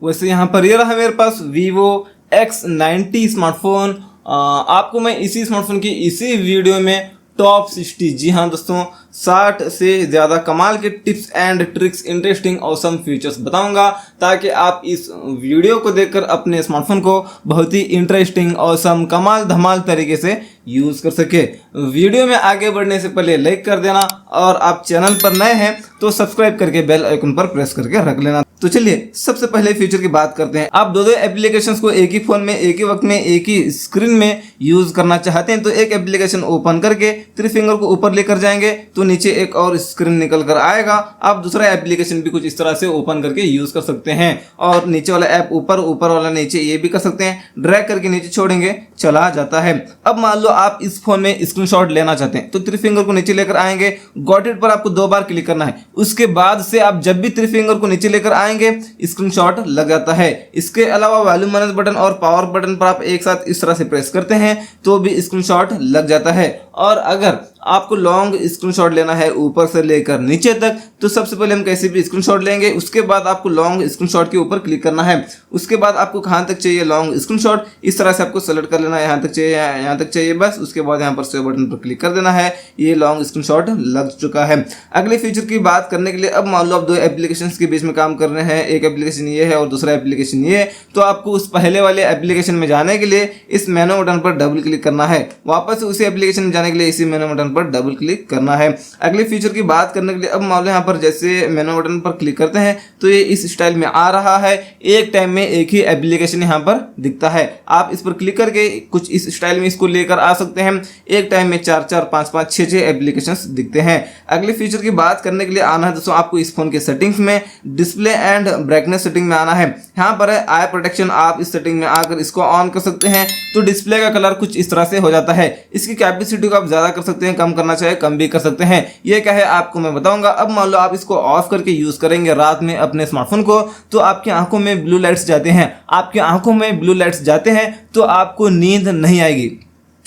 वैसे यहाँ पर ये रहा मेरे पास Vivo X90 स्मार्टफोन। आपको मैं इसी स्मार्टफोन की इसी वीडियो में टॉप 60, जी हाँ दोस्तों, 60 से ज़्यादा कमाल के tips and tricks, interesting awesome features बताऊंगा, ताकि आप इस वीडियो को देखकर अपने स्मार्टफोन को बहुत ही इंटरेस्टिंग, ऑसम, कमाल धमाल तरीके से यूज़ कर सके। वीडियो में आगे बढ़ने से पहले लाइक कर देना, और आप चैनल पर नए हैं तो सब्सक्राइब करके बेल आइकन पर प्रेस करके रख लेना। तो चलिए सबसे पहले फीचर की बात करते हैं। आप दो एप्लीकेशंस को एक ही फोन में, एक ही वक्त में, एक ही स्क्रीन में यूज करना चाहते हैं तो एक एप्लीकेशन ओपन करके 3 फिंगर को ऊपर लेकर जाएंगे तो नीचे एक और स्क्रीन निकल कर आएगा। आप दूसरा एप्लीकेशन भी कुछ इस तरह से ओपन करके यूज कर सकते हैं, और नीचे वाला ऐप ऊपर, ऊपर वाला नीचे, ये भी कर सकते हैं। ड्रैग करके नीचे छोड़ेंगे, चला जाता है। अब मान लो आप इस फोन में स्क्रीनशॉट लेना चाहते हैं तो 3 फिंगर को नीचे लेकर आएंगे, गॉट इट पर आपको 2 बार क्लिक करना है। उसके बाद से आप जब भी 3 फिंगर को नीचे लेकर आएंगे स्क्रीनशॉट लग जाता है। इसके अलावा वॉल्यूम मैनेज बटन और पावर बटन पर आप एक साथ इस तरह से प्रेस करते हैं तो भी स्क्रीनशॉट लग जाता है। और अगर आपको लॉन्ग स्क्रीनशॉट लेना है ऊपर से लेकर नीचे तक तो सबसे पहले हम कैसे भी स्क्रीनशॉट लेंगे, उसके बाद आपको लॉन्ग स्क्रीनशॉट के ऊपर क्लिक करना है। उसके बाद आपको कहाँ तक चाहिए लॉन्ग स्क्रीनशॉट, इस तरह से आपको सेलेक्ट कर लेना है, यहाँ तक चाहिए, यहाँ तक चाहिए, बस। उसके बाद यहाँ पर सेव बटन पर क्लिक कर देना है। ये लॉन्ग स्क्रीनशॉट लग चुका है। अगले फीचर की बात करने के लिए, अब मान लो आप 2 एप्लीकेशन के बीच में काम कर रहे हैं, एक एप्लीकेशन ये है और दूसरा एप्लीकेशन ये है, तो आपको उस पहले वाले एप्लीकेशन में जाने के लिए इस मेनू बटन पर डबल क्लिक करना है। वापस से उसी एप्लीकेशन में जाने के लिए इसी मेनू बटन पर डबल क्लिक करना है। अगले फीचर की बात करने के लिए, अब मान लो यहाँ पर जैसे मेनू बटन पर क्लिक करते हैं तो ये इस स्टाइल में आ रहा है। एक टाइम में एक ही एप्लीकेशन यहाँ पर दिखता है। आप इस पर क्लिक करके कुछ इस स्टाइल में इसको लेकर आ सकते हैं। एक टाइम में 4-4, 5-5, 6-6 एप्लीकेशंस दिखते हैं। अगले फीचर की बात करने के लिए आना है दोस्तों आपको इस फोन के सेटिंग्स में, डिस्प्ले एंड ब्राइटनेस सेटिंग में आना है। यहाँ पर है आई प्रोटेक्शन, आप इस सेटिंग में आकर इसको ऑन कर सकते हैं तो डिस्प्ले का कलर कुछ इस तरह से हो जाता है। इसकी कैपेसिटी को आप ज्यादा कर सकते हैं, कम करना चाहे कम भी कर सकते हैं। ये क्या है आपको मैं बताऊंगा। अब मान लो आप इसको ऑफ करके यूज करेंगे रात में अपने स्मार्टफोन को तो आपकी आंखों में ब्लू लाइट्स जाते हैं। आपकी आंखों में ब्लू लाइट्स जाते हैं तो आपको नींद नहीं आएगी।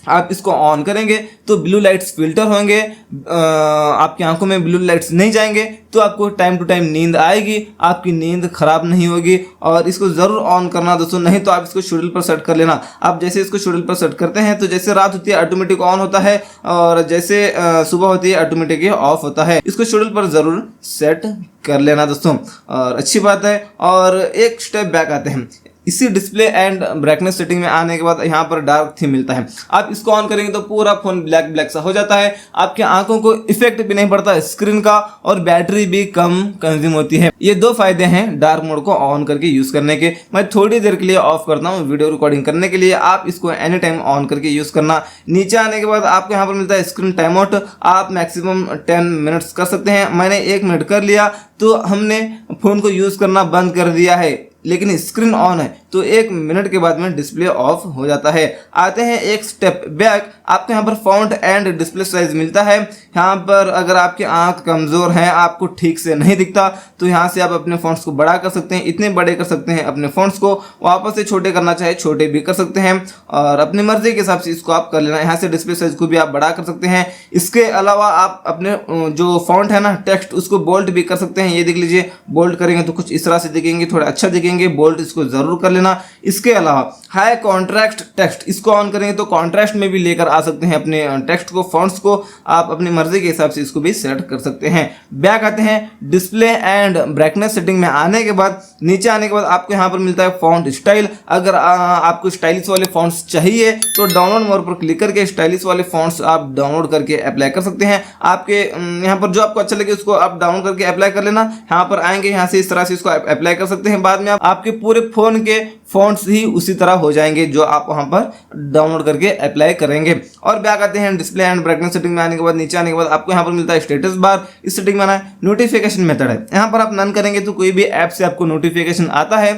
आप इसको ऑन करेंगे तो ब्लू लाइट्स फिल्टर होंगे, आपकी आंखों में ब्लू लाइट्स नहीं जाएंगे तो आपको टाइम टू टाइम नींद आएगी, आपकी नींद खराब नहीं होगी। और इसको जरूर ऑन करना दोस्तों, नहीं तो आप इसको शेड्यूल पर सेट कर लेना। आप जैसे इसको शेड्यूल पर सेट करते हैं तो जैसे रात होती है ऑटोमेटिक ऑन होता है, और जैसे सुबह होती है ऑटोमेटिक ऑफ होता है। इसको शेड्यूल पर जरूर सेट कर लेना दोस्तों, और अच्छी बात है। और एक स्टेप बैक आते हैं। इसी डिस्प्ले एंड ब्राइटनेस सेटिंग में आने के बाद यहाँ पर डार्क थीम मिलता है। आप इसको ऑन करेंगे तो पूरा फोन ब्लैक ब्लैक सा हो जाता है। आपकी आंखों को इफेक्ट भी नहीं पड़ता स्क्रीन का, और बैटरी भी कम कंज्यूम होती है। ये 2 फायदे हैं डार्क मोड को ऑन करके यूज करने के। मैं थोड़ी देर के लिए ऑफ करता हूँ वीडियो रिकॉर्डिंग करने के लिए, आप इसको एनी टाइम ऑन करके यूज करना। नीचे आने के बाद आपको यहाँ पर मिलता है स्क्रीन टाइम आउट, आप मैक्सिमम 10 मिनट्स कर सकते हैं। मैंने 1 मिनट कर लिया तो हमने फोन को यूज करना बंद कर दिया है, लेकिन स्क्रीन ऑन है तो 1 मिनट के बाद में डिस्प्ले ऑफ हो जाता है। आते हैं एक स्टेप बैक, आपको यहाँ पर फॉन्ट एंड डिस्प्ले साइज मिलता है। यहाँ पर अगर आपकी आंख कमजोर है, आपको ठीक से नहीं दिखता, तो यहाँ से आप अपने फॉन्ट्स को बड़ा कर सकते हैं, इतने बड़े कर सकते हैं अपने फॉन्ट्स को। वापस से छोटे करना चाहे छोटे भी कर सकते हैं, और अपनी मर्जी के हिसाब से इसको आप कर लेना। यहाँ से डिस्प्ले साइज को भी आप बड़ा कर सकते हैं। इसके अलावा आप अपने जो फॉन्ट है ना, टेक्स्ट, उसको बोल्ड भी कर सकते हैं। ये देख लीजिए, बोल्ड करेंगे तो कुछ इस तरह से दिखेंगे, थोड़ा अच्छा दिखेंगे। बोल्ड इसको जरूर कर लेना। इसके अलावा हाई कॉन्ट्रास्ट टेक्स्ट, इसको ऑन करेंगे तो कॉन्ट्रास्ट में भी लेकर आ सकते हैं अपने टेक्स्ट को, फॉन्ट्स को। आप अपनी मर्जी के हिसाब से इसको भी सेट कर सकते हैं। बैक आते हैं, डिस्प्ले एंड ब्राइटनेस सेटिंग में आने के बाद नीचे आने के बाद आपको यहाँ पर मिलता है फॉन्ट स्टाइल। अगर आपको स्टाइलिश वाले फॉन्ट्स चाहिए तो डाउनलोड मोर पर क्लिक करके स्टाइलिश वाले फॉन्ट्स आप डाउनलोड करके अप्लाई कर सकते हैं। आपके यहाँ पर जो आपको अच्छा लगे उसको आप डाउनलोड करके अप्लाई कर लेना। यहाँ पर आएंगे, यहाँ से इस तरह से इसको अप्लाई कर सकते हैं। बाद में आपके पूरे फोन के फॉन्ट्स ही उसी तरह हो जाएंगे जो आप वहां पर डाउनलोड करके अप्लाई करेंगे। और बैक आते हैं डिस्प्ले एंड ब्राइटनेस सेटिंग में आने के बाद नीचे आने के बाद आपको यहाँ पर मिलता है स्टेटस बार। इस सेटिंग में आना है, नोटिफिकेशन मेथड है। यहाँ पर आप नन करेंगे तो कोई भी ऐप से आपको नोटिफिकेशन आता है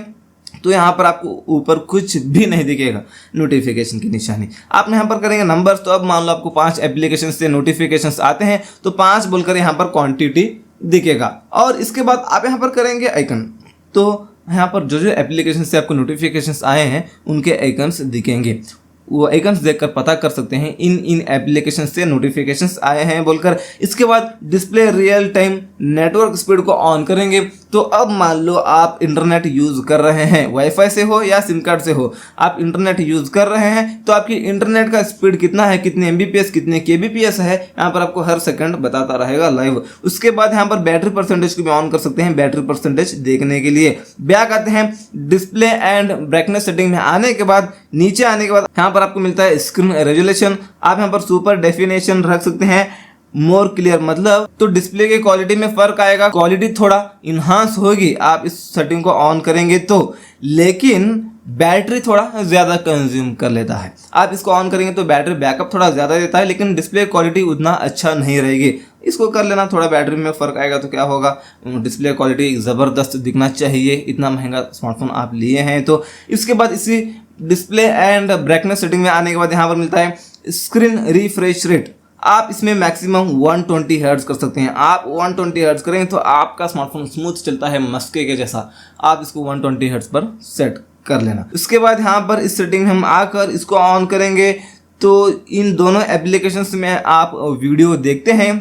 तो यहाँ पर आपको ऊपर कुछ भी नहीं दिखेगा नोटिफिकेशन की निशानी। आप यहाँ पर करेंगे नंबर्स, तो अब मान लो आपको 5 एप्लीकेशन से नोटिफिकेशन आते हैं तो 5 बोलकर यहाँ पर क्वांटिटी दिखेगा। और इसके बाद आप यहाँ पर करेंगे आइकन, तो यहाँ पर जो जो एप्लीकेशन से आपको नोटिफिकेशंस आए हैं उनके आइकन्स दिखेंगे। वो आइकन्स देखकर पता कर सकते हैं इन एप्लीकेशन से नोटिफिकेशंस आए हैं बोलकर। इसके बाद display real time network speed को ऑन करेंगे तो अब मान लो आप इंटरनेट यूज कर रहे हैं, वाईफाई से हो या सिम कार्ड से हो, आप इंटरनेट यूज कर रहे हैं तो आपकी इंटरनेट का स्पीड कितना है, कितने एमबीपीएस कितने केबीपीएस है, यहाँ पर आपको हर सेकंड बताता रहेगा लाइव। उसके बाद यहाँ पर बैटरी परसेंटेज को भी ऑन कर सकते हैं, बैटरी परसेंटेज देखने के लिए। बैक आते हैं, डिस्प्ले एंड ब्राइटनेस सेटिंग में आने के बाद नीचे आने के बाद यहाँ पर आपको मिलता है स्क्रीन रेजोल्यूशन। आप यहाँ पर सुपर डेफिनेशन रख सकते हैं, मोर क्लियर मतलब तो डिस्प्ले की क्वालिटी में फर्क आएगा, क्वालिटी थोड़ा इन्हांस होगी आप इस सेटिंग को ऑन करेंगे तो, लेकिन बैटरी थोड़ा ज़्यादा कंज्यूम कर लेता है। आप इसको ऑन करेंगे तो बैटरी बैकअप थोड़ा ज़्यादा देता है, लेकिन डिस्प्ले क्वालिटी उतना अच्छा नहीं रहेगी। इसको कर लेना, थोड़ा बैटरी में फ़र्क आएगा तो क्या होगा, डिस्प्ले क्वालिटी ज़बरदस्त दिखना चाहिए, इतना महंगा स्मार्टफोन आप लिए हैं तो। इसके बाद इसी डिस्प्ले एंड ब्राइटनेस सेटिंग में आने के बाद यहाँ पर मिलता है स्क्रीन रिफ्रेश रेट। आप इसमें मैक्सिमम 120 हर्ट्ज कर सकते हैं। आप 120 हर्ट्ज करेंगे तो आपका स्मार्टफोन स्मूथ चलता है मस्के के जैसा। आप इसको 120 हर्ट्ज पर सेट कर लेना। उसके बाद यहाँ पर इस सेटिंग में हम आकर इसको ऑन करेंगे तो इन दोनों एप्लीकेशंस में आप वीडियो देखते हैं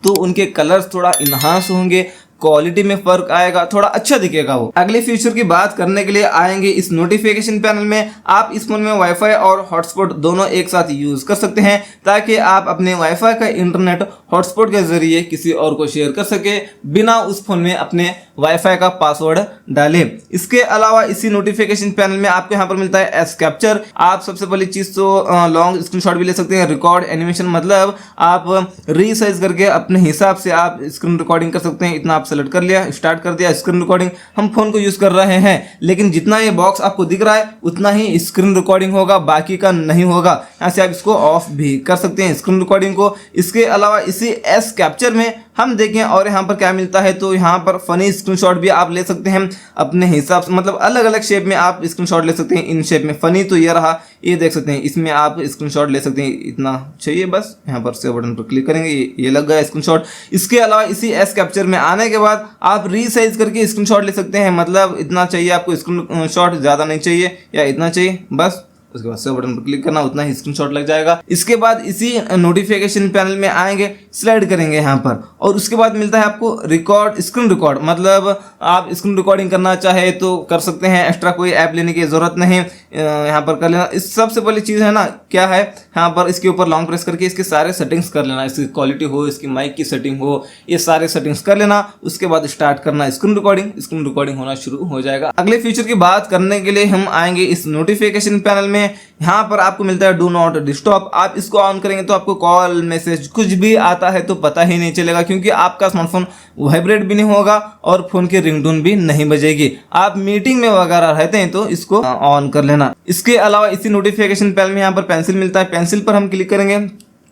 तो उनके कलर्स थोड़ा इन्हांस होंगे, क्वालिटी में फर्क आएगा, थोड़ा अच्छा दिखेगा वो। अगले फीचर की बात करने के लिए आएंगे इस नोटिफिकेशन पैनल में। आप इस फोन में वाईफाई और हॉटस्पॉट दोनों एक साथ यूज कर सकते हैं ताकि आप अपने वाईफाई का इंटरनेट हॉटस्पॉट के जरिए किसी और को शेयर कर सके बिना उस फोन में अपने वाईफाई का पासवर्ड डाले। इसके अलावा इसी नोटिफिकेशन पैनल में आपको यहाँ पर मिलता है एस कैप्चर। आप सबसे पहली चीज तो लॉन्ग स्क्रीनशॉट भी ले सकते हैं, रिकॉर्ड एनिमेशन मतलब आप रीसाइज करके अपने हिसाब से आप स्क्रीन रिकॉर्डिंग कर सकते हैं। इतना आप सेलेक्ट कर लिया, स्टार्ट कर दिया स्क्रीन रिकॉर्डिंग। हम फोन को यूज कर रहे हैं लेकिन जितना ये बॉक्स आपको दिख रहा है उतना ही स्क्रीन रिकॉर्डिंग होगा, बाकी का नहीं होगा। यहाँ से आप इसको ऑफ भी कर सकते हैं स्क्रीन रिकॉर्डिंग को। इसके अलावा इसी एस कैप्चर में हम देखें और यहाँ पर क्या मिलता है तो यहाँ पर फनी स्क्रीनशॉट भी आप ले सकते हैं अपने हिसाब से, मतलब अलग अलग शेप में आप स्क्रीनशॉट ले सकते हैं। इन शेप में फनी तो ये रहा, ये देख सकते हैं, इसमें आप स्क्रीनशॉट ले सकते हैं। इतना चाहिए बस, यहाँ पर सेव बटन पर क्लिक करेंगे, ये लग गया स्क्रीनशॉट। इसके अलावा इसी एस कैप्चर में आने के बाद आप रीसाइज करके स्क्रीनशॉट ले सकते हैं, मतलब इतना चाहिए आपको स्क्रीनशॉट, ज़्यादा नहीं चाहिए या इतना चाहिए बस। उसके बाद सेव बटन पर क्लिक करना, उतना ही स्क्रीनशॉट लग जाएगा। इसके बाद इसी नोटिफिकेशन पैनल में आएंगे, स्लाइड करेंगे यहाँ पर और उसके बाद मिलता है आपको रिकॉर्ड, स्क्रीन रिकॉर्ड मतलब आप स्क्रीन रिकॉर्डिंग करना चाहे तो कर सकते हैं, एक्स्ट्रा कोई ऐप लेने की जरूरत नहीं, यहाँ पर कर लेना। इस सबसे पहली चीज़ है ना क्या है, यहाँ पर इसके ऊपर लॉन्ग प्रेस करके इसके सारे सेटिंग्स कर लेना, इसकी क्वालिटी हो, इसकी माइक की सेटिंग हो, ये सारे सेटिंग्स कर लेना। उसके बाद स्टार्ट करना स्क्रीन रिकॉर्डिंग होना शुरू हो जाएगा। अगले फीचर की बात करने के लिए हम आएंगे इस नोटिफिकेशन पैनल में। यहाँ पर आपको मिलता है डू नॉट डिस्टर्ब। आप इसको ऑन करेंगे तो आपको कॉल मैसेज कुछ भी आता है तो पता ही नहीं चलेगा, क्योंकि आपका स्मार्टफोन वाइब्रेट भी नहीं होगा और फोन की रिंगटोन भी नहीं बजेगी। आप मीटिंग में वगैरह रहते हैं तो इसको ऑन कर लेना। इसके अलावा इसी नोटिफिकेशन पैनल में यहाँ पर पेंसिल मिलता है, पेंसिल पर हम क्लिक करेंगे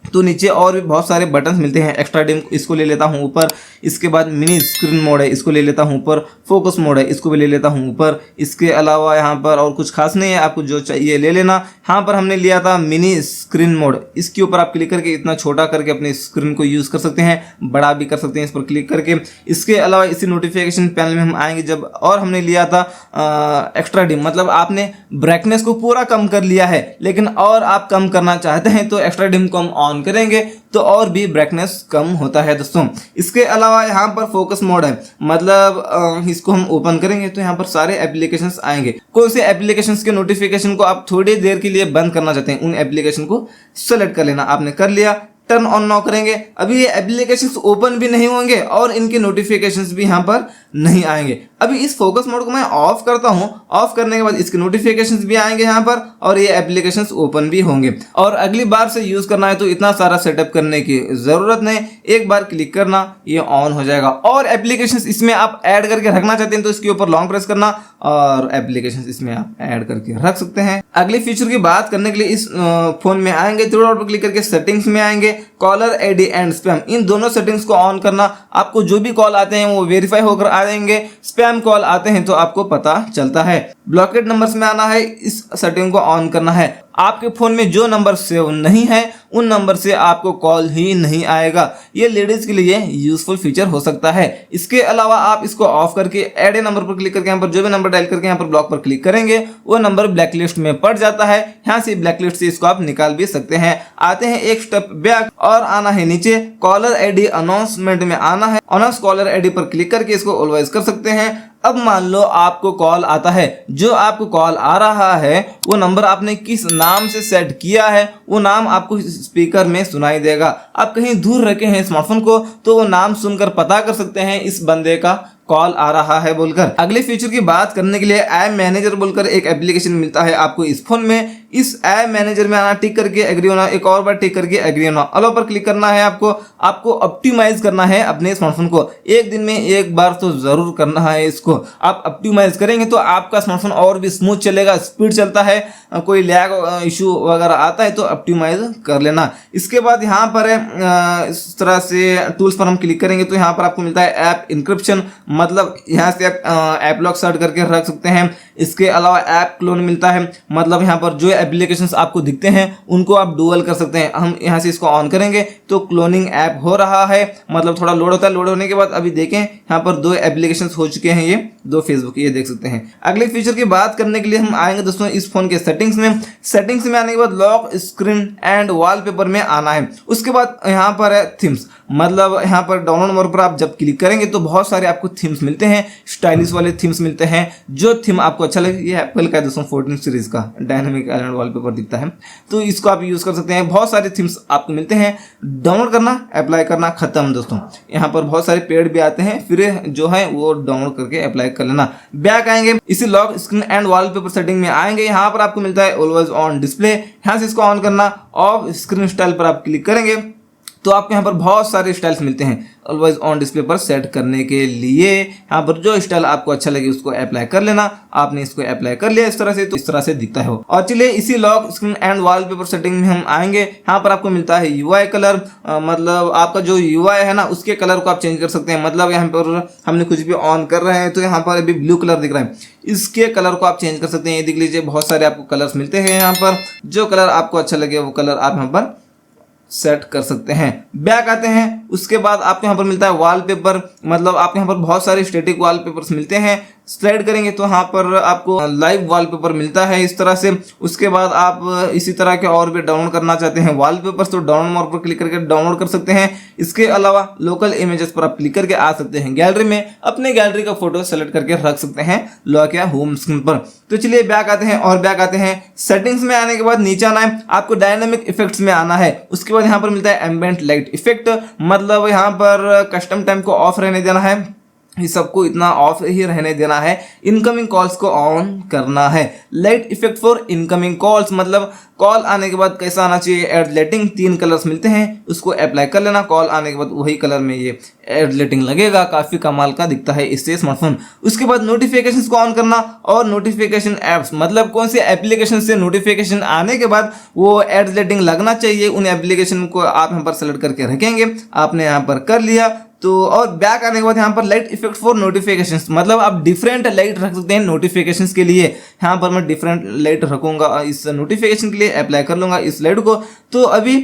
तो नीचे और भी बहुत सारे बटन्स मिलते हैं। एक्स्ट्रा डिम इसको ले लेता हूँ ऊपर, इसके बाद मिनी स्क्रीन मोड है इसको ले लेता हूँ ऊपर, फोकस मोड है इसको भी ले लेता हूँ ऊपर। इसके अलावा यहाँ पर और कुछ खास नहीं है, आपको जो चाहिए ले लेना। यहाँ पर हमने लिया था मिनी स्क्रीन मोड, इसके ऊपर आप क्लिक करके इतना छोटा करके अपने स्क्रीन को यूज़ कर सकते हैं, बड़ा भी कर सकते हैं इस पर क्लिक करके। इसके अलावा इसी नोटिफिकेशन पैनल में हम आएंगे जब, और हमने लिया था एक्स्ट्रा डिम, मतलब आपने ब्राइटनेस को पूरा कम कर लिया है लेकिन और आप कम करना चाहते हैं तो एक्स्ट्रा डिम को हम ऑन करेंगे तो और भी ब्राइटनेस कम होता है दोस्तों। इसके अलावा यहाँ पर फोकस मोड है, मतलब इसको हम ओपन करेंगे तो यहाँ पर सारे एप्लीकेशंस आएंगे। कोई से एप्लीकेशंस के नोटिफिकेशन को आप थोड़ी देर के लिए बंद करना चाहते हैं, उन एप्लीकेशन को सेलेक्ट कर लेना। आपने कर लिया, टर्न ऑन नाउ करेंगे, अभी ये एप्लीकेशंस ओपन भी नहीं होंगे और इनके नोटिफिकेशंस भी यहाँ पर नहीं आएंगे। अभी इस फोकस मोड को मैं ऑफ करता हूँ, ऑफ करने के बाद इसके नोटिफिकेशंस भी आएंगे यहाँ पर और ये एप्लीकेशंस ओपन भी होंगे। और अगली बार से यूज करना है तो इतना सारा सेटअप करने की जरूरत नहीं, एक बार क्लिक करना ये ऑन हो जाएगा। और एप्लीकेशंस इसमें आप ऐड करके रखना चाहते हैं तो इसके ऊपर लॉन्ग प्रेस करना और एप्लीकेशंस इसमें आप ऐड करके रख सकते हैं। अगली फीचर की बात करने के लिए इस फोन में आएंगे, थ्री डॉट पर क्लिक करके सेटिंग्स में आएंगे, कॉलर आईडी एंड स्पैम, इन दोनों सेटिंग्स को ऑन करना। आपको जो भी कॉल आते हैं वो वेरीफाई होकर आ जाएंगे, स्पैम कॉल आते हैं तो आपको पता चलता है। ब्लॉकेड नंबर्स में आना है, इस सेटिंग को ऑन करना है। आपके फ़ोन में जो नंबर सेव नहीं है उन नंबर से आपको कॉल ही नहीं आएगा। ये लेडीज़ के लिए यूजफुल फीचर हो सकता है। इसके अलावा आप इसको ऑफ करके ऐड ए नंबर पर क्लिक करके यहाँ पर जो भी नंबर डायल करके यहाँ पर ब्लॉक पर क्लिक करेंगे वो नंबर ब्लैकलिस्ट में पड़ जाता है। यहाँ से ब्लैकलिस्ट से इसको आप निकाल भी सकते हैं। आते हैं एक स्टेप बैक और आना है नीचे कॉलर आईडी अनाउंसमेंट में आना है। अनाउंस कॉलर आईडी पर क्लिक करके इसको ऑलवेज कर सकते हैं। अब मान लो आपको कॉल आता है, जो आपको कॉल आ रहा है वो नंबर आपने किस नाम से सेट किया है वो नाम आपको स्पीकर में सुनाई देगा। आप कहीं दूर रखे हैं स्मार्टफोन को तो वो नाम सुनकर पता कर सकते हैं इस बंदे का कॉल आ रहा है बोलकर। अगले फीचर की बात करने के लिए ऐप मैनेजर बोलकर एक एप्लीकेशन मिलता है आपको इस फोन में। इस ऐप मैनेजर में आना, टिक करके एग्री होना, एक और बार टिक करके एग्री होना, अलो पर क्लिक करना है। आपको ऑप्टिमाइज करना है अपने स्मार्टफोन को। एक दिन में एक बार तो जरूर करना है इसको। आप ऑप्टिमाइज करेंगे तो आपका स्मार्टफोन और भी स्मूथ चलेगा, स्पीड चलता है। कोई लैग इशू वगैरह आता है तो ऑप्टिमाइज कर लेना। इसके बाद यहाँ पर इस तरह से टूल्स पर हम क्लिक करेंगे तो यहाँ पर आपको मिलता है ऐप इंक्रिप्शन, मतलब यहाँ से आप ऐप लॉक सर्च करके रख सकते हैं। इसके अलावा ऐप क्लोन मिलता है, मतलब यहाँ पर जो एप्लीकेशंस आपको दिखते हैं उनको आप डुअल कर सकते हैं। हम यहाँ से इसको ऑन करेंगे तो क्लोनिंग ऐप हो रहा है, मतलब थोड़ा लोड होता है। लोड होने के बाद अभी देखें यहाँ पर 2 एप्लीकेशंस हो चुके हैं, ये 2 फेसबुक, ये देख सकते हैं। अगले फीचर की बात करने के लिए हम आएंगे दोस्तों इस फोन के सेटिंग्स में। सेटिंग्स में आने के बाद लॉक स्क्रीन एंड वॉलपेपर में आना है। उसके बाद यहाँ पर है थीम्स, मतलब यहाँ पर डाउनलोड मोड पर आप जब क्लिक करेंगे तो बहुत सारे आपको थीम्स मिलते हैं, स्टाइलिश वाले थीम्स मिलते हैं। जो थीम आपको अच्छा लगे, ये एप्पल का है दोस्तों 14 सीरीज का डायनामिक आइलैंड वॉलपेपर दिखता है, तो इसको आप यूज कर सकते हैं। बहुत सारे थीम्स आपको मिलते हैं, डाउनलोड करना, अप्लाई करना, खत्म दोस्तों। यहाँ पर बहुत सारे पेड भी आते हैं, फिर जो है वो डाउनलोड करके अप्लाई कर लेना। बैक आएंगे, इसी lock screen and wallpaper setting में आएंगे। यहाँ पर आपको मिलता है ऑलवेज ऑन डिस्प्ले, यहाँ से इसको ऑन करना। ऑफ स्क्रीन स्टाइल पर आप क्लिक करेंगे तो आपको यहाँ पर बहुत सारे स्टाइल्स मिलते हैं ऑलवेज ऑन डिस्प्ले पर सेट करने के लिए। यहाँ पर जो स्टाइल आपको अच्छा लगे उसको अप्लाई कर लेना। आपने इसको अप्लाई कर लिया इस तरह से, तो इस तरह से दिखता है वो। और चलिए इसी lock screen and wallpaper setting में हम आएंगे। यहाँ पर आपको मिलता है यूआई कलर, मतलब आपका जो यूआई है ना उसके कलर को आप चेंज कर सकते हैं। मतलब यहाँ पर हमने कुछ भी ऑन कर रहे हैं तो यहाँ पर अभी ब्लू कलर दिख रहा है, इसके कलर को आप चेंज कर सकते हैं। ये देख लीजिए बहुत सारे आपको कलर्स मिलते हैं। यहाँ पर जो कलर आपको अच्छा लगे वो कलर आप यहाँ पर सेट कर सकते हैं। बैक आते हैं, उसके बाद आपको यहाँ पर मिलता है वॉलपेपर, मतलब आपको यहाँ पर बहुत सारे स्टैटिक वॉलपेपर्स मिलते हैं। स्लाइड करेंगे तो यहाँ पर आपको लाइव वॉलपेपर मिलता है इस तरह से। उसके बाद आप इसी तरह के और भी डाउनलोड करना चाहते हैं वॉलपेपर्स तो डाउनलोड मोड पर क्लिक करके डाउनलोड कर सकते हैं। इसके अलावा लोकल इमेजेस पर आप क्लिक करके आ सकते हैं। गैलरी में अपने गैलरी का फोटो सेलेक्ट करके रख सकते हैं लॉक या होम स्क्रीन पर। तो चलिए बैक आते हैं, और बैक आते हैं सेटिंग्स में आने के बाद नीचे आना है, आपको डायनामिक इफेक्ट्स में आना है। उसके बाद यहाँ पर मिलता है एम्बिएंट लाइट इफेक्ट, मतलब यहाँ पर कस्टम टाइम को ऑफ रहने देना है, इस सबको इतना ऑफ ही रहने देना है। इनकमिंग कॉल्स को ऑन करना है। Light effect for incoming calls, मतलब कॉल आने के बाद कैसा आना चाहिए, एड लाइटिंग, 3 कलर्स मिलते हैं, उसको अप्लाई कर लेना। कॉल आने के बाद वही कलर में ये एड लाइटिंग लगेगा, काफी कमाल का दिखता है इससे स्मार्टफोन। उसके बाद नोटिफिकेशंस को ऑन करना, और नोटिफिकेशन एप्स, मतलब कौन से एप्लीकेशन से नोटिफिकेशन आने के बाद वो एड लाइटिंग लगना चाहिए, उन एप्लीकेशन को आप यहाँ पर सेलेक्ट करके रखेंगे। आपने यहाँ पर कर लिया तो, और बैक आने के बाद यहाँ पर लाइट इफेक्ट फॉर नोटिफिकेशंस, मतलब आप डिफरेंट लाइट रख सकते हैं नोटिफिकेशंस के लिए। यहाँ पर मैं डिफरेंट लाइट रखूंगा इस नोटिफिकेशन के लिए, अप्लाई कर लूंगा इस लाइट को। तो अभी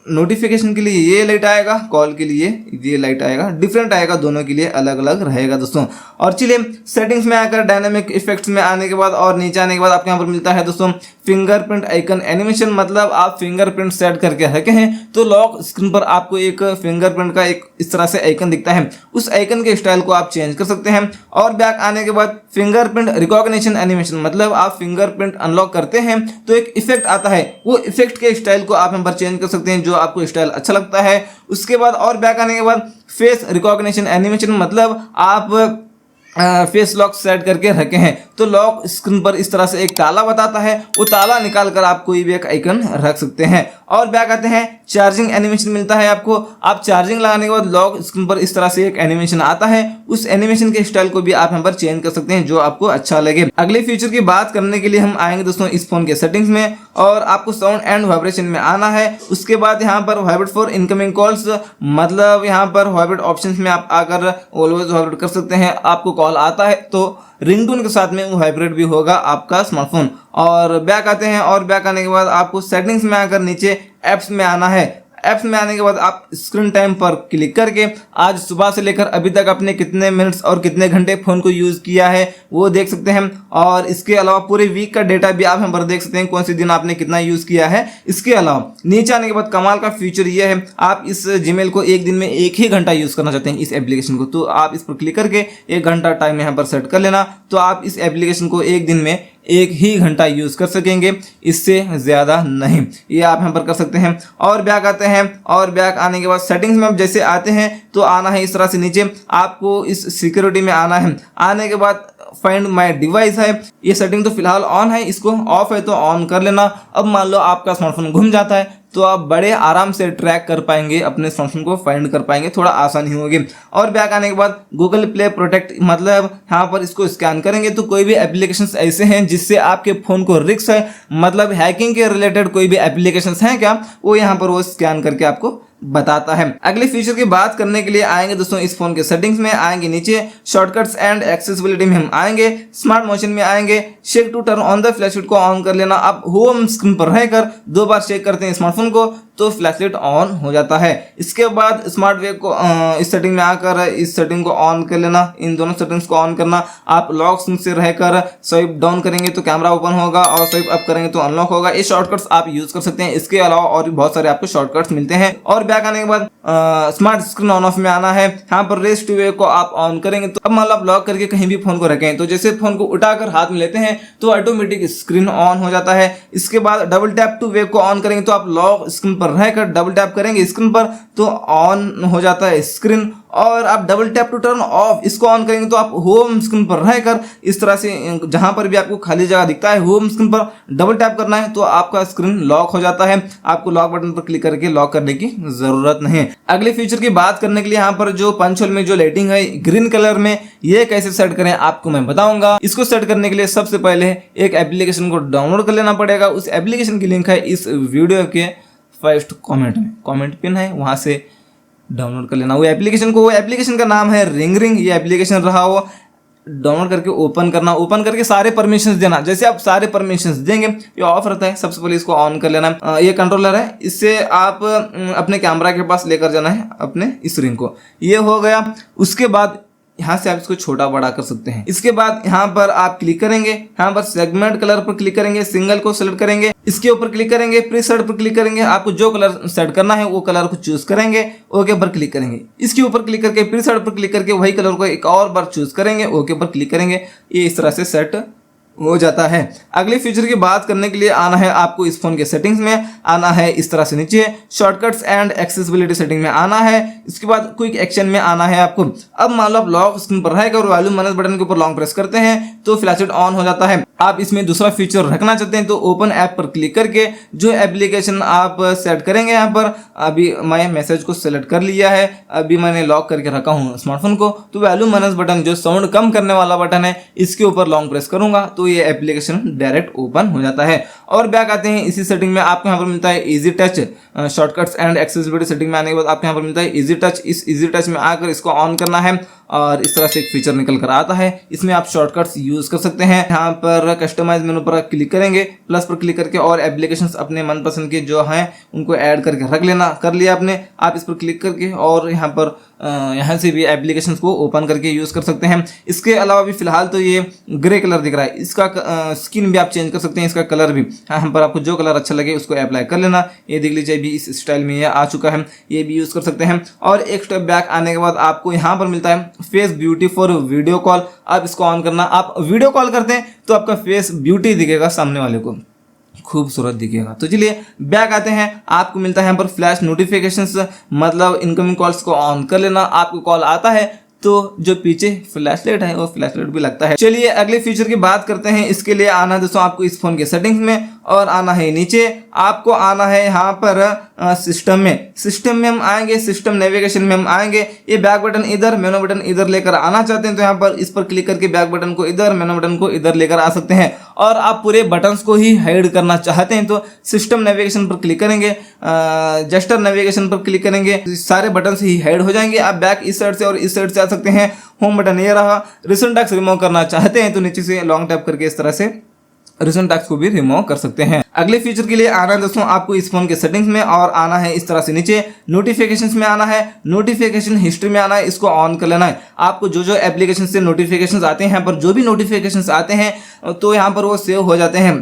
नोटिफिकेशन के लिए ये लाइट आएगा, कॉल के लिए ये लाइट आएगा, डिफरेंट आएगा, दोनों के लिए अलग अलग रहेगा दोस्तों। और चलिए सेटिंग्स में आकर डायनामिक इफेक्ट्स में आने के बाद और नीचे आने के बाद आपके यहाँ पर मिलता है दोस्तों फिंगरप्रिंट आइकन एनिमेशन, मतलब आप फिंगरप्रिंट सेट करके रखे हैं तो लॉक स्क्रीन पर आपको एक फिंगरप्रिंट का एक इस तरह से आइकन दिखता है, उस आइकन के स्टाइल को आप चेंज कर सकते हैं। और बैक आने के बाद फिंगरप्रिंट रिकॉग्निशन एनिमेशन, मतलब आप फिंगरप्रिंट अनलॉक करते हैं तो एक इफेक्ट आता है, वो इफेक्ट के स्टाइल को आप यहाँ पर चेंज कर सकते हैं जो आपको स्टाइल अच्छा लगता है। उसके बाद और बैक आने के बाद फेस रिकॉग्निशन एनिमेशन, मतलब आप फेस लॉक सेट करके रखे हैं तो लॉक स्क्रीन पर इस तरह से एक ताला बताता है, वो ताला निकाल कर आप कोई भी एक आइकन रख सकते हैं। और बैक आते हैं, चार्जिंग एनिमेशन मिलता है आपको। आप चार्जिंग लगाने के बाद लॉक स्क्रीन पर इस तरह से एक एनिमेशन आता है, उस एनिमेशन के स्टाइल को भी आप यहाँ पर चेंज कर सकते हैं जो आपको अच्छा लगे। अगले फीचर की बात करने के लिए हम आएंगे दोस्तों इस फोन के सेटिंग्स में, और आपको साउंड एंड वाइब्रेशन में आना है। उसके बाद यहाँ पर वाइब्रेट फॉर इनकमिंग कॉल्स, मतलब यहाँ पर वाइब्रेट ऑप्शंस में आप आकर ऑलवेज वाइब्रेट कर सकते हैं। आपको कॉल आता है तो रिंगटोन के साथ में वाइब्रेट भी होगा आपका स्मार्टफोन। और बैक आते हैं और बैक आने के बाद आपको सेटिंग्स में आकर नीचे ऐप्स में आना है। ऐप्स में आने के बाद आप स्क्रीन टाइम पर क्लिक करके आज सुबह से लेकर अभी तक आपने कितने मिनट्स और कितने घंटे फ़ोन को यूज़ किया है वो देख सकते हैं। और इसके अलावा पूरे वीक का डेटा भी आप यहाँ पर देख सकते हैं, कौन से दिन आपने कितना यूज़ किया है। इसके अलावा नीचे आने के बाद कमाल का फीचर ये है, आप इस जीमेल को एक दिन में 1 ही घंटा यूज़ करना चाहते हैं इस एप्लीकेशन को, तो आप इस पर क्लिक करके 1 घंटा टाइम यहाँ पर सेट कर लेना, तो आप इस एप्लीकेशन को एक दिन में 1 ही घंटा यूज़ कर सकेंगे, इससे ज़्यादा नहीं। ये आप यहाँ पर कर सकते हैं। और बैक आते हैं और बैक आने के बाद सेटिंग्स में आप जैसे आते हैं तो आना है इस तरह से नीचे, आपको इस सिक्योरिटी में आना है। आने के बाद फाइंड माई डिवाइस है, ये सेटिंग तो फिलहाल ऑन है, इसको ऑफ है तो ऑन कर लेना। अब मान लो आपका स्मार्टफोन घूम जाता है तो आप बड़े आराम से ट्रैक कर पाएंगे, अपने स्मार्टफोन को फाइंड कर पाएंगे, थोड़ा आसानी होगी। और बैक आने के बाद गूगल प्ले प्रोटेक्ट, मतलब यहाँ पर इसको स्कैन करेंगे तो कोई भी एप्लीकेशंस ऐसे हैं जिससे आपके फ़ोन को रिस्क है, मतलब हैकिंग के रिलेटेड कोई भी एप्लीकेशंस हैं क्या, वो यहाँ पर वो स्कैन करके आपको बताता है। अगले फीचर की बात करने के लिए आएंगे दोस्तों इस फोन के सेटिंग्स में, आएंगे नीचे शॉर्टकट्स एंड एक्सेसिबिलिटी में हम आएंगे, स्मार्ट मोशन में आएंगे, shake to turn on the flashlight को ऑन कर लेना। आप होम स्क्रीन पर रहकर 2 बार चेक करते हैं स्मार्टफोन को तो फ्लैशलाइट ऑन हो जाता है। इसके बाद स्मार्ट वेव को इस सेटिंग में आकर इस सेटिंग को ऑन कर लेना, इन दोनों सेटिंग्स को ऑन करना। आप लॉक स्क्रीन से रहकर स्वाइप डाउन करेंगे तो कैमरा ओपन होगा और स्वाइप अप करेंगे तो अनलॉक होगा। ये शॉर्टकट्स आप यूज कर सकते हैं, इसके अलावा और भी बहुत सारे आपको शॉर्टकट्स मिलते हैं। और बैक आने के बाद स्मार्ट स्क्रीन ऑन ऑफ में आना है, यहाँ पर रेस टू वेव को आप ऑन करेंगे तो अब मान लो आप लॉक करके कहीं भी फोन को रखें तो जैसे फोन को उठाकर हाथ में लेते हैं तो ऑटोमेटिक स्क्रीन ऑन हो जाता है। इसके बाद डबल टैप टू वेव को ऑन करेंगे तो आप लॉक स्क्रीन पर रहकर डबल टैप करेंगे स्क्रीन पर तो ऑन हो जाता है स्क्रीन। और आप double tap to turn off इसको ऑन करेंगे तो आप होम स्क्रीन पर रहकर इस तरह से जहां पर भी आपको खाली जगह दिखता है होम स्क्रीन पर डबल टैप करना है तो आपका स्क्रीन लॉक हो जाता है। आपको लॉक बटन पर क्लिक करके लॉक करने की जरूरत नहीं है। अगले फीचर की बात करने के लिए यहाँ पर जो पंच होल में जो लाइटिंग है ग्रीन कलर में, ये कैसे सेट करें आपको मैं बताऊंगा। इसको सेट करने के लिए सबसे पहले एक एप्लीकेशन को डाउनलोड कर लेना पड़ेगा। उस एप्लीकेशन की लिंक है इस वीडियो के फर्स्ट कमेंट में, कमेंट पिन है, वहां से डाउनलोड कर लेना वो एप्लीकेशन को। वो एप्लीकेशन का नाम है रिंग। ये एप्लीकेशन रहा वो डाउनलोड करके ओपन करना, ओपन करके सारे परमिशंस देना। जैसे आप सारे परमिशंस देंगे ये ऑफ रहता है, सबसे पहले इसको ऑन कर लेना। ये कंट्रोलर है, इससे आप अपने कैमरा के पास लेकर जाना है अपने इस रिंग को। ये हो गया। उसके बाद यहाँ से आप इसको छोटा बड़ा कर सकते हैं। इसके बाद यहाँ पर आप क्लिक करेंगे, यहाँ पर सेगमेंट कलर पर क्लिक करेंगे, सिंगल को सेलेक्ट करेंगे, इसके ऊपर क्लिक करेंगे, प्रीसेट पर क्लिक करेंगे, आपको जो कलर सेट करना है वो कलर को चूज करेंगे, ओके पर क्लिक करेंगे। इसके ऊपर क्लिक करके प्रीसेट पर क्लिक करके वही कलर को एक और बार चूज करेंगे, ओके पर क्लिक करेंगे। ये इस तरह से सेट हो जाता है। अगले फीचर की बात करने के लिए आना है आपको इस फोन के सेटिंग्स में, आना है इस तरह से नीचे शॉर्टकट्स एंड एक्सेसिबिलिटी सेटिंग में आना है। इसके बाद क्विक एक्शन में आना है आपको। अब मान लो आप लॉक स्क्रीन पर रहेगा और वॉल्यूम माइनस बटन के ऊपर लॉन्ग प्रेस करते हैं तो फ्लैशलाइट ऑन हो जाता है। आप इसमें दूसरा फीचर रखना चाहते हैं तो ओपन ऐप पर क्लिक करके जो एप्लीकेशन आप सेट करेंगे, यहाँ पर अभी मैं मैसेज को सेलेक्ट कर लिया है, अभी मैंने लॉक करके रखा हूँ स्मार्टफोन को, तो वॉल्यूम माइनस बटन जो साउंड कम करने वाला बटन है इसके ऊपर लॉन्ग प्रेस करूंगा तो ये एप्लीकेशन डायरेक्ट ओपन हो जाता है। और बैक आते हैं इसी सेटिंग में, आपको यहाँ पर मिलता है easy touch. Shortcuts and accessibility setting में आने के बाद आपको यहाँ पर मिलता है इजी टच। इस इजी टच में आकर इसको ऑन करना है और इस तरह से एक फीचर निकल कर आता है। इसमें आप शॉर्टकट्स यूज कर सकते हैं। यहाँ पर कस्टमाइज मेनू पर क्लिक करेंगे, प्लस पर क्लिक करके और एप्लीकेशंस अपने मनपसंद के जो हैं उनको ऐड करके रख लेना। कर लिया आपने, आप इस पर क्लिक करके और यहाँ पर यहाँ से भी एप्लीकेशंस को ओपन करके यूज कर सकते हैं। इसके अलावा भी फिलहाल तो ये ग्रे कलर दिख रहा है, इसका स्किन भी आप चेंज कर सकते हैं, इसका कलर भी। यहाँ पर आपको जो कलर अच्छा लगे उसको अप्लाई कर लेना। ये देख लीजिए भी इस स्टाइल में ये आ चुका है, ये भी यूज कर सकते हैं। और एक स्टेप बैक आने के बाद आपको यहाँ पर मिलता है face beauty for video call. आप इसको ऑन करना। आप वीडियो कॉल करते हैं तो आपका फेस ब्यूटी दिखेगा, सामने वाले को खूबसूरत दिखेगा। तो चलिए बैक आते हैं। आपको मिलता है यहाँ पर फ्लैश नोटिफिकेशंस, मतलब इनकमिंग कॉल्स को ऑन कर लेना। आपको कॉल आता है तो जो पीछे फ्लैशलाइट है वो फ्लैशलाइट भी लगता है। चलिए अगले फीचर की बात करते हैं। इसके लिए आना है दोस्तों आपको इस फोन के सेटिंग्स में और आना है नीचे, आपको आना है यहाँ पर सिस्टम में। सिस्टम में हम आएंगे, सिस्टम नेविगेशन में हम आएंगे। ये बैक बटन इधर, मेनू बटन इधर लेकर आना चाहते हैं तो यहाँ पर इस पर क्लिक करके बैक बटन को इधर, मेनू बटन को इधर लेकर आ सकते हैं। और आप पूरे बटन्स को ही हाइड करना चाहते हैं तो सिस्टम नेविगेशन पर क्लिक करेंगे, जेस्चर नेविगेशन पर क्लिक करेंगे, सारे बटन ही हाइड हो जाएंगे। आप बैक इस साइड से और इस साइड से आ सकते हैं। होम बटन ये रहा। रिसेंट टैक्स रिमूव करना चाहते हैं तो नीचे से लॉन्ग टैप करके इस तरह से रिसेंट टैग्स को भी रिमूव कर सकते हैं। अगले फीचर के लिए आना है दोस्तों आपको इस फोन के सेटिंग्स में और आना है इस तरह से नीचे नोटिफिकेशंस में आना है, नोटिफिकेशन हिस्ट्री में आना है, इसको ऑन कर लेना है। आपको जो जो एप्लीकेशन से नोटिफिकेशंस आते हैं, यहाँ पर जो भी नोटिफिकेशंस आते हैं तो यहाँ पर वो सेव हो जाते हैं।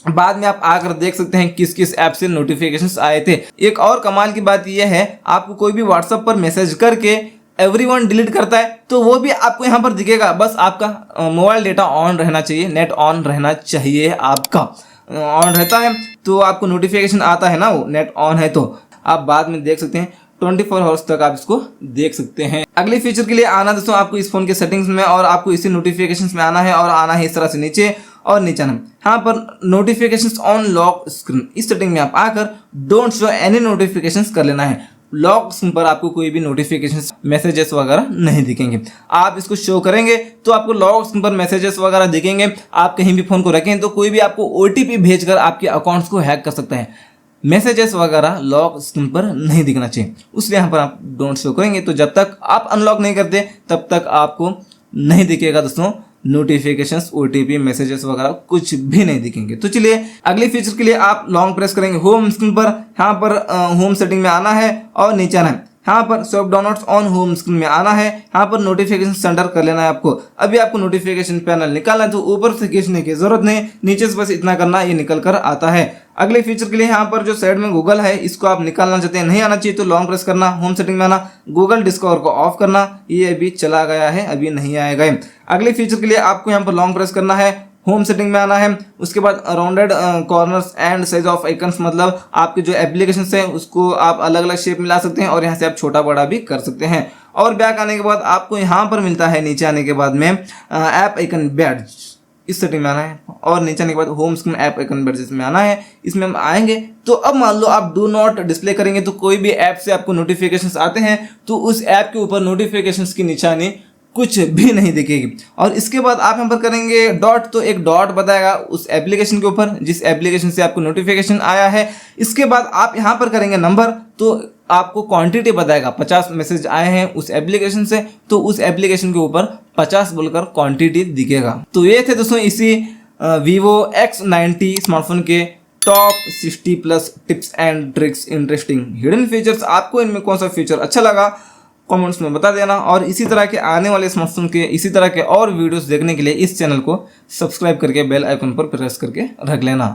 बाद में आप आकर देख सकते हैं किस किस ऐप से नोटिफिकेशंस आए थे। एक और कमाल की बात यह है, आपको कोई भी व्हाट्सएप पर मैसेज करके एवरीवन डिलीट करता है तो वो भी आपको यहाँ पर दिखेगा। बस आपका मोबाइल डेटा ऑन रहना चाहिए, नेट ऑन रहना चाहिए, आपका ऑन रहता है तो आपको नोटिफिकेशन आता है ना, वो नेट ऑन है तो आप बाद में देख सकते हैं। 24 आवर्स तक आप इसको देख सकते हैं। अगले फीचर के लिए आना दोस्तों आपको इस फोन के सेटिंग्स में और आपको इसी नोटिफिकेशंस में आना है और आना है इस तरह से नीचे और नीचे आना यहाँ पर नोटिफिकेशंस ऑन लॉक स्क्रीन, इस सेटिंग में आप आकर डोंट शो एनी नोटिफिकेशंस कर लेना है। लॉक स्क्रीन पर आपको कोई भी नोटिफिकेशंस मैसेजेस वगैरह नहीं दिखेंगे। आप इसको शो करेंगे तो आपको लॉक स्क्रीन पर मैसेजेस वगैरह दिखेंगे। आप कहीं भी फोन को रखें तो कोई भी आपको OTP भेजकर आपके अकाउंट्स को हैक कर सकता है। मैसेजेस वगैरह लॉक स्क्रीन पर नहीं दिखना चाहिए, उसलिए यहाँ पर आप डोंट शो करेंगे तो जब तक आप अनलॉक नहीं करते तब तक आपको नहीं दिखेगा दोस्तों नोटिफिकेशंस, OTP, मैसेजेस वगैरह कुछ भी नहीं दिखेंगे। तो चलिए अगले फीचर के लिए आप लॉन्ग प्रेस करेंगे होम स्क्रीन पर, यहाँ पर होम सेटिंग में आना है और नीचे आना है। यहाँ पर swap downloads on home screen में आना है, यहाँ पर नोटिफिकेशन सेंटर कर लेना है आपको। अभी आपको नोटिफिकेशन पैनल निकालना है तो ऊपर से खींचने की जरूरत नहीं, नीचे से बस इतना करना, ये निकल कर आता है। अगले फीचर के लिए यहाँ पर जो साइड में गूगल है इसको आप निकालना चाहते हैं, नहीं आना चाहिए तो लॉन्ग प्रेस करना, होम सेटिंग में आना, गूगल डिस्कवर को ऑफ करना, ये अभी चला गया है, अभी नहीं आएगा। अगले फीचर के लिए आपको यहाँ पर लॉन्ग प्रेस करना है, होम सेटिंग में आना है, उसके बाद rounded corners and size of icons, मतलब आपके जो एप्लीकेशन है उसको आप अलग अलग शेप में ला सकते हैं और यहाँ से आप छोटा बड़ा भी कर सकते हैं। और बैक आने के बाद आपको यहाँ पर मिलता है नीचे आने के बाद में ऐप आइकन बैड्ज, इस सेटिंग में आना है और नीचे आने के बाद होम स्क्रीन ऐप आइकन बैड्जेस में आना है। इसमें हम आएंगे तो अब मान लो आप डू नॉट डिस्प्ले करेंगे तो कोई भी ऐप से आपको नोटिफिकेशंस आते हैं तो उस ऐप के ऊपर नोटिफिकेशंस की निशानी कुछ भी नहीं दिखेगी। और इसके बाद आप यहाँ पर करेंगे डॉट तो एक डॉट बताएगा उस एप्लीकेशन के ऊपर जिस एप्लीकेशन से आपको नोटिफिकेशन आया है। इसके बाद आप यहाँ पर करेंगे नंबर तो आपको क्वांटिटी बताएगा, 50 मैसेज आए हैं उस एप्लीकेशन से तो उस एप्लीकेशन के ऊपर 50 बोलकर क्वांटिटी दिखेगा। तो ये थे दोस्तों इसी Vivo X90 स्मार्टफोन के top 60+ tips and tricks, interesting hidden features. आपको इनमें कौन सा फीचर अच्छा लगा कमेंट्स में बता देना और इसी तरह के आने वाले स्मार्टफोन के इसी तरह के और वीडियोस देखने के लिए इस चैनल को सब्सक्राइब करके बेल आइकन पर प्रेस करके रख लेना।